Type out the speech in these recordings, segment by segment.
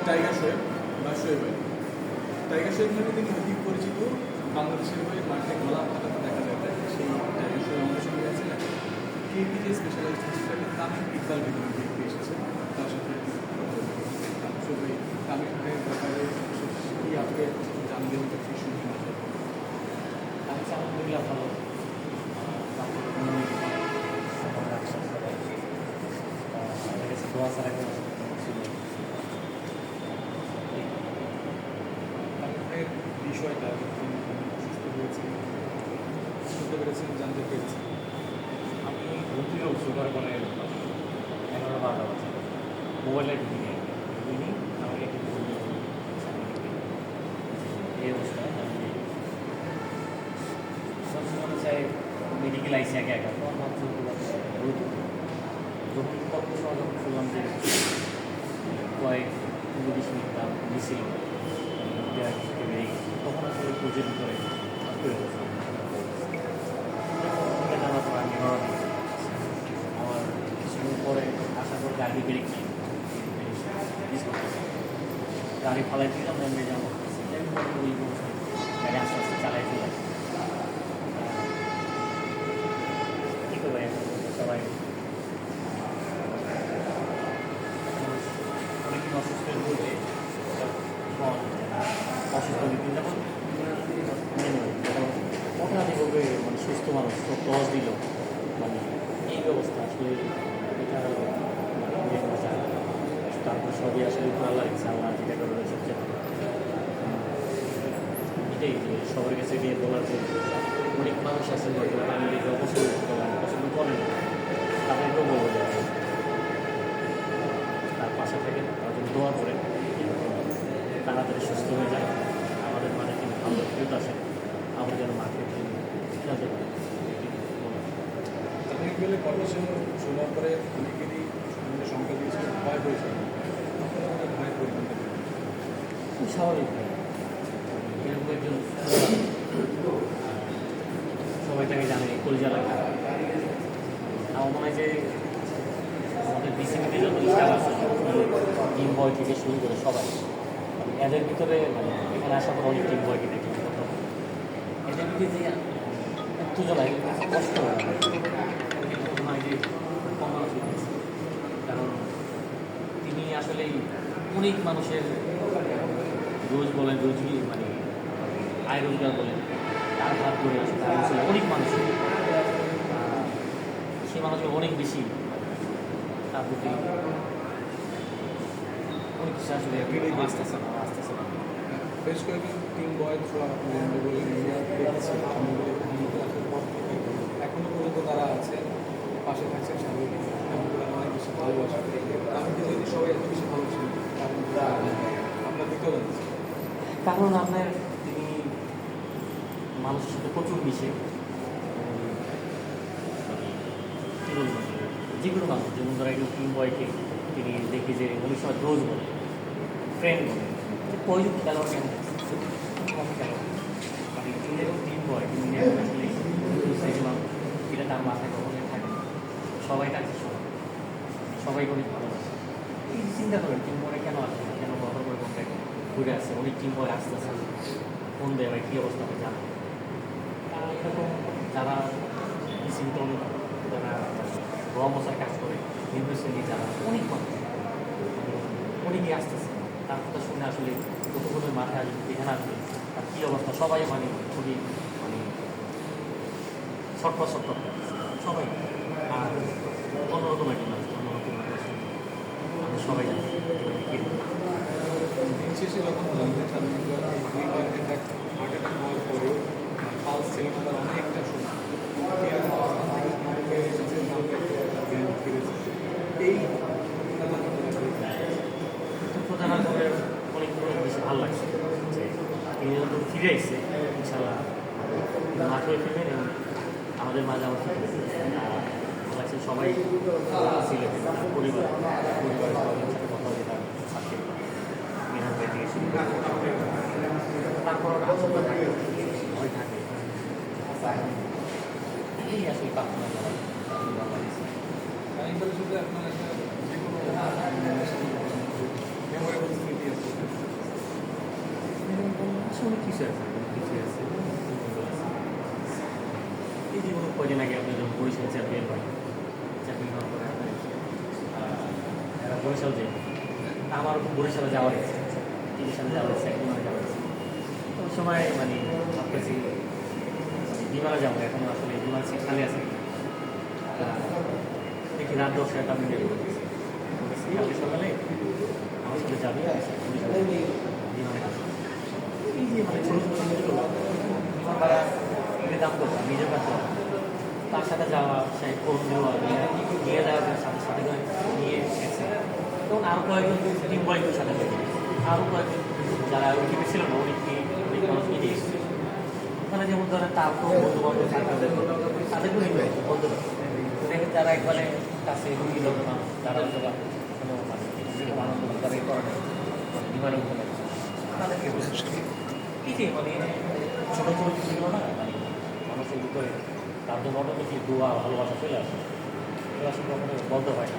Tiger Shoaib বা Shoaib Ali. Tiger Shoaib নামে তিনি অধিক পরিচিত। বাংলাদেশের হয়ে মাঠে গোলা ফাটাতে দেখা যায়। সেই টাইগার শোয়েব আমাদের সঙ্গে আছেন। কেপি যে স্পেশালাইজড হিসেবে তামিম ইকবাল বেগম দেখতে এসেছে, তার সাথে তামিম ভাইয়ের ব্যাপারে কি আপনি জানবেন কি শুনবেন? আলহামদুলিল্লাহ ভালো। দোয়া ছাড়া কোনো ছিল তামিমের বিষয়টা অসুস্থ হয়েছে শুনতে পেরেছেন, জানতে পেরেছি। আমি ভর্তিও সুগার মানে 11-12 বছর মোবাইলের ঢুকিনি আমাকে একটু এই অবস্থায় আমি সবসময় চাই মেডিকেল আইসি আগে একা তো আমার দ্রুত যখন কত সময় যখন শুনলাম যে কয়েক 20 মিনিট দাম মিছিল বেড়ে গেছে, তখন আসলে খুঁজে ভিতরে জানার পর আমি আমার কিছুদিন পরে আসার পর গাড়ি ব্রেক নেই, গাড়ি ফালাই দিলাম আমি যাবো ওই গাড়ি আস্তে আস্তে চালাই চলে আসে। কী করবে সবাই অনেকদিন অসুস্থ হয়ে পড়লে অসুস্থ দিন যখন মোটামুটি করবে মানে সুস্থ মানুষ তো 10 দিল মানে এই ব্যবস্থা আসলে এটা তারপর সবই আসলে ভালো লাগছে আমার যেটা করবে সবচেয়ে ভালো এটাই যে সবার কাছে গিয়ে বলার যে অনেক মানুষ আছে হয়তো আমি দেখে পছন্দ করে না তাদেরকেও বলবো যে তার পাশে থেকে তাদের দোয়া করে তাড়াতাড়ি সুস্থ হয়ে যায়, আমাদের মানে কিন্তু ভালো ফিরত আসে, আমরা যেন মাকে খেলতে পারি। তামিম গেলে কথা শোনার পরে অনেকেরই সংখ্যা দিয়েছিল ভয় হয়েছিল, ভয় পরিমাণ খুব স্বাভাবিক এরকম একজন সবাই তাকে জানে কলজা লাগে। আমার মনে হয় যে আমাদের বিসিবিতে যত স্টাফ আছে টিম বয় থেকে শুরু করে সবাই এদের ভিতরে মানে এখানে আসার পর অনেক টিম বয়কে দেখি এদের ভিতরে যে উত্তেজনা কষ্ট হয় যে কমানো কারণ তিনি আসলেই অনেক মানুষের রোজ বলেন রোজই মানে আয় রোজগার বলেন তার হাত ধরে আসলে অনেক মানুষ সেই মানুষগুলো অনেক বেশি তার প্রতি অনেক কিছু আসলে আসতেছে না বেশ কয়েকজন টিম বয় এখনো পর্যন্ত তারা আছে, পাশে থাকছেন স্বাভাবিক, অনেক বেশি ভালোবাসে। আমি যদি সবাই এত বেশি ভালোবাসেন আপনার দিকেও জানছি কারণ আপনার তিনি মানুষের সাথে প্রচুর মিশে যে কোনো মানুষ যেমন ধরা একজন টিম বয়কে তিনি দেখি যে অনেক সময় রোজ বলে ফ্রেন্ড বলে প্রয়োজন খেলোয়াড় কেন কম খেলোয়াড় মানে তিনি যখন টিম বয় তিনি এটা তার মাথায় কখনোই থাকে না, সবাই কাছে সবাই অনেক ভালোবাসে। এই চিন্তা করেন টিম বয় কেন আসে না, কেন বড় করে কোনটা ঘুরে আসে, অনেক টিম বয় আসতে আসে ফোন দেয় ভাই কী অবস্থা হয় জানা। এরকম যারা বিসিবিতে অনেক যারা বড় মশার কাজ করে নির্বাচনী যারা অনেক মানুষ অনেকেই আসতেছে, তার কথা শুনে আসলে কতগুলোর মাথায় আসবে এখানে আসবে আর কী অবস্থা সবাই মানে খুবই মানে ছটপট সবাই আর অন্যরকম একটা মানুষ অন্যরকম আমরা সবাই জানি দিন শেষে যখন জানতে চান হার্ট অ্যাটাক হওয়ার পরেও পালস ছিল না তার অনেকটা সময় এই প্রধান করে অনেক বেশি ভালো লাগছে যে তিনি যখন ফিরে এসেছে ইনশাল্লাহ মাঠে ফিরবেন এবং আমাদের মাঝে আমার ফিরে লাগছে সবাই ছিলেন তার পরিবারের সবাই সাথে কথা বলে তার সাথে মেহনত হয়ে থেকে শুরু তারপর আশঙ্কা থাকে ভয় থাকে এই আসলে প্রার্থনা করা টাইগারের সাথে আপনার একটা যে কোনো মেমোরেবল স্মৃতি আছে আসলে কিছু আছে কিছু আছে এই জীবনে কদিন আগে আপনি যখন বরিশাল চ্যাম্পিয়ন হয় চ্যাম্পিয়ন হওয়ার পরে আপনি বরিশাল যে আমার বরিশালে যাওয়ার ইচ্ছে সাথে যাওয়ার ইচ্ছে বিমানে যাওয়ার ইচ্ছে ওই সময় মানে ভাবতেছি বিমানে যাবো এখন আসলে বিমান সিট খালি আছে দেখি রাত 10টায় আমি বের করতেছি কালকে সকালে আমার সাথে যাবে বিমানে আসবে এই যে মানে ছোটো ছোটো জিনিসগুলো বিমান ভাড়া দাম করতাম নিজের কাছে তার সাথে যাওয়া সেই ফোন দেওয়া নিয়ে যাওয়ার সাথে সাথে করে নিয়ে গেছে তখন আরও কয়েকজন টিম বয়কের সাথে গেছে আরও কয়েকজন যারা ওই টিমে ছিল না অনেক মানুষকে নিয়ে এসেছে ওখানে যেমন ধরেন তার তো বন্ধু বান্ধব থাকবে তাদেরকে নিয়ে গেছে বন্ধু দেখেন যারা একবারে কাছে রুগী লোক না যারা হয়তো বা কোনো মানে আনন্দ তারা এই করা বিমানে উঠে গেছে তাদেরকে বলছে এই যে মানে ছোটো ছোটো কিছুগুলো না মানে মানুষের ভিতরে তার জন্য অটোমেটিক দোয়া ভালোবাসা চলে আসে এগুলো আসলে কখনো বলতে হয় না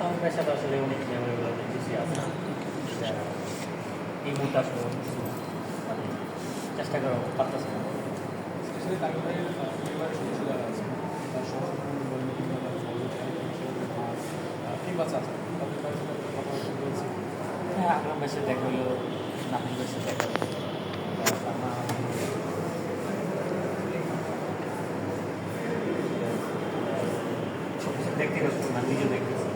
আমার পেশাতে আসলে অনেক মেমোরেবল অনেক কিছু আছে এই মুহূর্তে আসলে অনেক কিছু মানে চেষ্টা করা পারতেছে না স্পেশালি তামিলনাড়ুর পরিবারের সদস্য যারা আছে তার সহকর্মী বলেন কিংবা তার কি বাচ্চা আছে তাদের কাছে কথা বলছি হ্যাঁ আকরাম বেশে দেখা হলো নাহিদ বেশে দেখা হলো সব কিছু দেখতে পাচ্ছি না নিজে দেখতেছি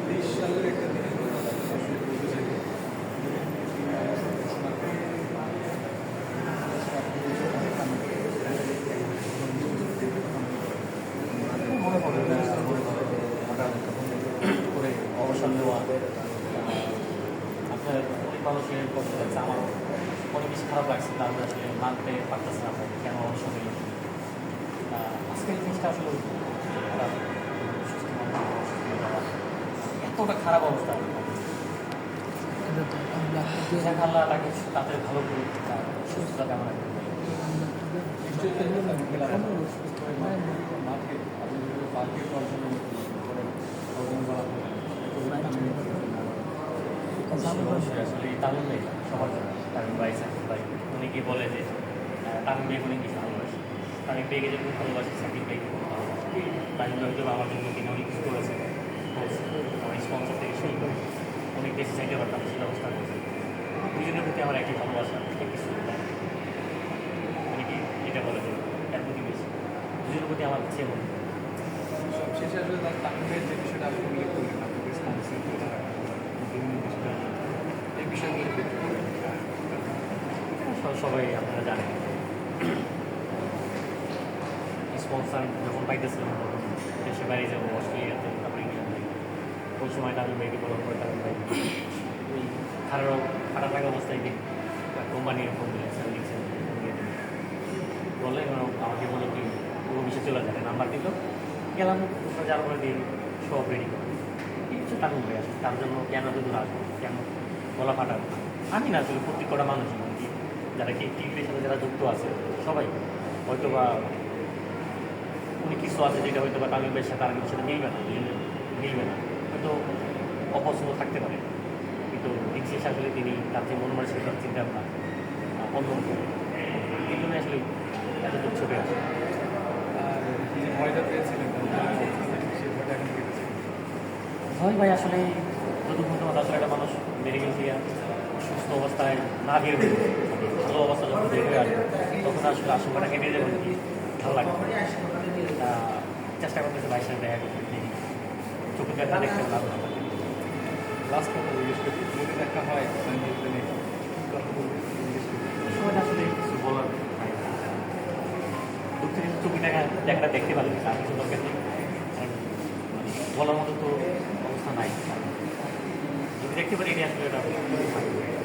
20 সালের একটা দিনের কথা আসলে বলতে চাই মনে পড়ে করে অবসর নেওয়া আপনার অনেক মানুষের কষ্ট লাগছে আমার অনেক বেশি খারাপ লাগছে তাহলে আসলে মানতে পারতেছে না কেন অবসর নিল আজকের জিনিসটা আসলে এতটা খারাপ অবস্থা আল্লাহ তাকে তাদের ভালো করে সুস্থতা কামনা করি মাঠে আপনি যদি পার্কে পর্যটন করেন আসলে তামিম ভাই সবার জন্য তামিম ভাই সাকিব ভাই অনেকেই বলে যে তামিম ভাই অনেক কিছু ভালোবাসে তামিম ভাইকে যেমন ভালোবাসে সাকিব ভাইকে ভালোবাসে তামিম ভাই হয়তো আমার জন্য তিনি অনেক কিছু করেছে আমার স্পন্সর থেকে শুরু করে অনেক বেশি চাইতে পারতাম সেই ব্যবস্থা করেছে দুজনের প্রতি আমার একই ভালোবাসা একই সুবিধা অনেকে এটা বলে যে এর প্রতি বেশি দুজনের প্রতি আমার ইচ্ছে মনে সবশেষে আসলে তার তামিমের যে বিষয়টা আপনি উল্লেখ করলেন আপনার রেসপন্সিভ বিভিন্ন বিষয়টা এই বিষয়গুলো দেখতে পারেন সবাই আপনারা জানেন স্পন্সার যখন পাইতেছিলাম তখন দেশে বাইরে যাবো অস্ট্রেলিয়াতে তারপরে ইংল্যান্ডে ওই সময় তামিম ভাইকে বলার পরে তামিম ভাই ওই খারাপ থাকা অবস্থায় দিন কোম্পানির ফোন দিলেন সেন্ডিং ফোন দিয়ে দিলেন বলে আমাকে বলে কি অফিসে চলে যাবে নাম্বার দিল গেলাম যার পরে দিন সব রেডি করে এই হচ্ছে তামিম ভাই আসলে তার জন্য কেন এত দূর আসবো কেন গলা ফাটাবো আমি না আসলে প্রত্যেক কটা মানুষই যারা কি টিভির সাথে যারা যুক্ত আছে সবাই হয়তো বা অনেক কিছু আছে যেটা হয়তো বা তামিম ভাইয়ের সাথে আর কিছুর সাথে মিলবে না হয়তো অপছন্দ থাকতে পারে কিন্তু দিন শেষে আসলে তিনি তার যে মন মানসিকতার চিন্তা ভাবনা অন্যরকম এই জন্য আসলে এত দূর ছবি আসে আর যে ভয়টা পেয়েছিলেন সেই ভয়টা এখন কেটেছে ভয় ভাই আসলে যতক্ষণ আসলে একটা মানুষ মেডিকেল থেকে সুস্থ অবস্থায় না বের হয়ে ভালো অবস্থা যখন বের হয়ে আসবে তখন আসলে আশঙ্কাটা কেটে যাবে কি ভালো লাগবে চেষ্টা করতেছে ভাইয়ের সাথে দেখা করতে দেখি চোখে দেখা দেখতে ভালো লাগে লাস্ট কথা জিজ্ঞেস করি যদি দেখা হয় কথা বলবে এই সময়টা আসলে কিছু বলার নাই দুঃখের কিন্তু চোখে দেখাটা দেখতে পারবে আর কিছু দরকার নেই কারণ মানে বলার মতো তো অবস্থা নাই যদি দেখতে পারি এটা আসলে এটা